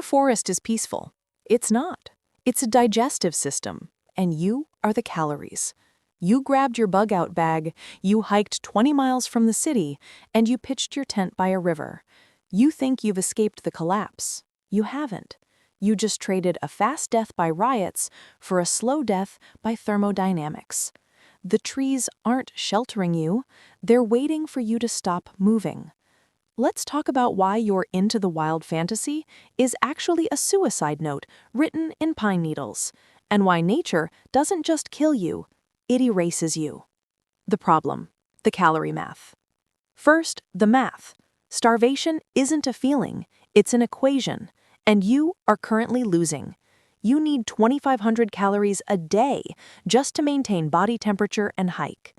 forest is peaceful. It's not. It's a digestive system, and you are the calories. You grabbed your bug-out bag, you hiked 20 miles from the city, and you pitched your tent by a river. You think you've escaped the collapse. You haven't. You just traded a fast death by riots for a slow death by thermodynamics. The trees aren't sheltering you, they're waiting for you to stop moving. Let's talk about why your Into the Wild fantasy is actually a suicide note written in pine needles, and why nature doesn't just kill you, it erases you. The problem: the calorie math. First, the math. Starvation isn't a feeling, it's an equation, and you are currently losing. You need 2,500 calories a day just to maintain body temperature and hike.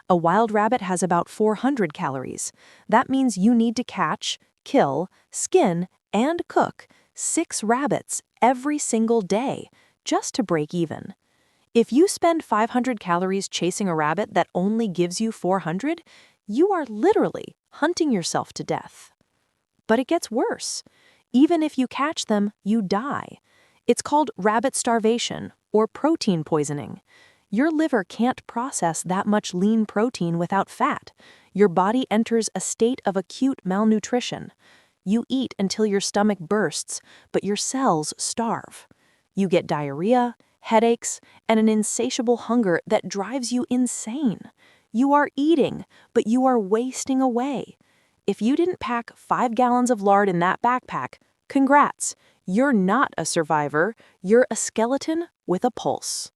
A wild rabbit has about 400 calories. That means you need to catch, kill, skin, and cook 6 rabbits every single day just to break even. If you spend 500 calories chasing a rabbit that only gives you 400, you are literally hunting yourself to death. But it gets worse. Even if you catch them, you die. It's called rabbit starvation or protein poisoning. Your liver can't process that much lean protein without fat. Your body enters a state of acute malnutrition. You eat until your stomach bursts, but your cells starve. You get diarrhea, headaches, and an insatiable hunger that drives you insane. You are eating, but you are wasting away. If you didn't pack 5 gallons of lard in that backpack, congrats, you're not a survivor, you're a skeleton with a pulse.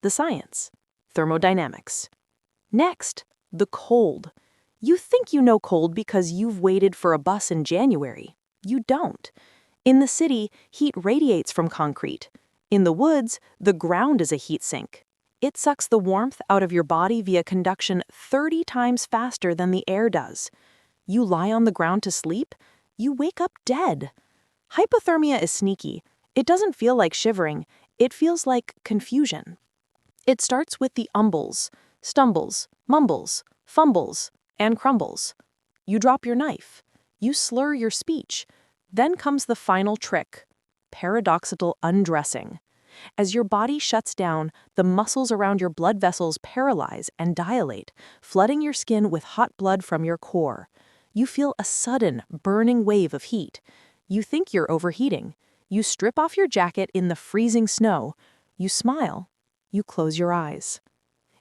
The science: thermodynamics. Next, the cold. You think you know cold because you've waited for a bus in January. You don't. In the city, heat radiates from concrete. In the woods, the ground is a heat sink. It sucks the warmth out of your body via conduction 30 times faster than the air does. You lie on the ground to sleep, you wake up dead. Hypothermia is sneaky. It doesn't feel like shivering, it feels like confusion. It starts with the umbles, stumbles, mumbles, fumbles, and crumbles. You drop your knife. You slur your speech. Then comes the final trick: paradoxical undressing. As your body shuts down, the muscles around your blood vessels paralyze and dilate, flooding your skin with hot blood from your core. You feel a sudden, burning wave of heat. You think you're overheating. You strip off your jacket in the freezing snow. You smile. You close your eyes.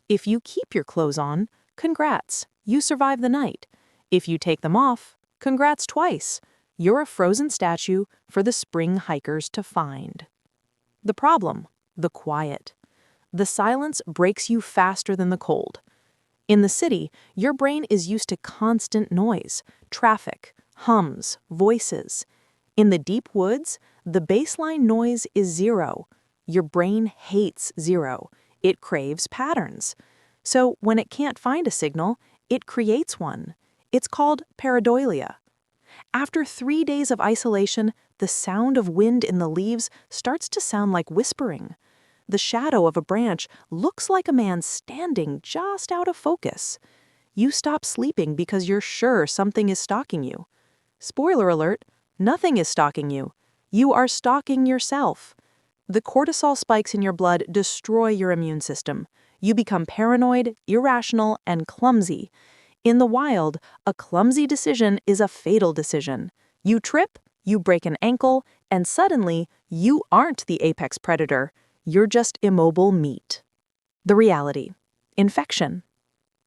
If you keep your clothes on, congrats, you survive the night. If you take them off, congrats twice. You're a frozen statue for the spring hikers to find. The problem: the quiet. The silence breaks you faster than the cold. In the city, your brain is used to constant noise, traffic, hums, voices. In the deep woods, the baseline noise is 0. Your brain hates 0. It craves patterns. So when it can't find a signal, it creates one. It's called pareidolia. After 3 days of isolation, the sound of wind in the leaves starts to sound like whispering. The shadow of a branch looks like a man standing just out of focus. You stop sleeping because you're sure something is stalking you. Spoiler alert, nothing is stalking you. You are stalking yourself. The cortisol spikes in your blood destroy your immune system. You become paranoid, irrational, and clumsy. In the wild, a clumsy decision is a fatal decision. You trip, you break an ankle, and suddenly, you aren't the apex predator. You're just immobile meat. The reality: infection.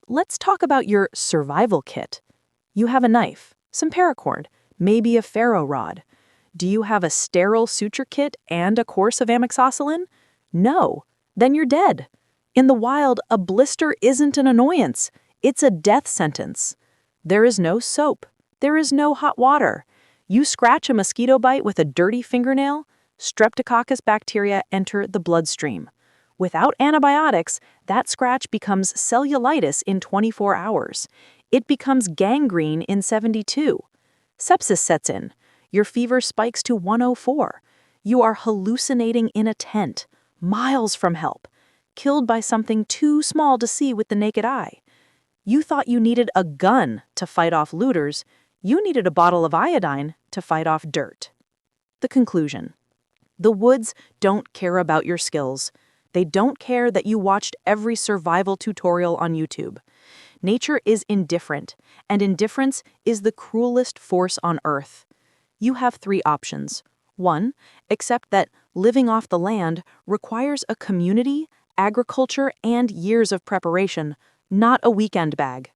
Let's talk about your survival kit. You have a knife, some paracord, maybe a ferro rod. Do you have a sterile suture kit and a course of amoxicillin? No. Then you're dead. In the wild, a blister isn't an annoyance. It's a death sentence. There is no soap. There is no hot water. You scratch a mosquito bite with a dirty fingernail, Streptococcus bacteria enter the bloodstream. Without antibiotics, that scratch becomes cellulitis in 24 hours. It becomes gangrene in 72. Sepsis sets in. Your fever spikes to 104. You are hallucinating in a tent, miles from help, killed by something too small to see with the naked eye. You thought you needed a gun to fight off looters. You needed a bottle of iodine to fight off dirt. The conclusion. The woods don't care about your skills. They don't care that you watched every survival tutorial on YouTube. Nature is indifferent, and indifference is the cruelest force on Earth. You have three options. 1. Accept that living off the land requires a community, agriculture, and years of preparation, not a weekend bag.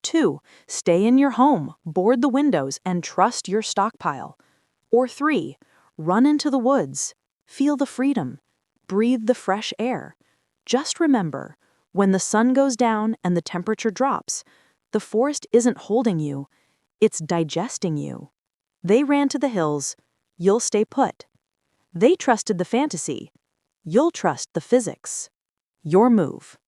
2. Stay in your home, board the windows, and trust your stockpile. Or 3. Run into the woods, feel the freedom, breathe the fresh air. Just remember, when the sun goes down and the temperature drops, the forest isn't holding you, it's digesting you. They ran to the hills, you'll stay put. They trusted the fantasy, you'll trust the physics. Your move.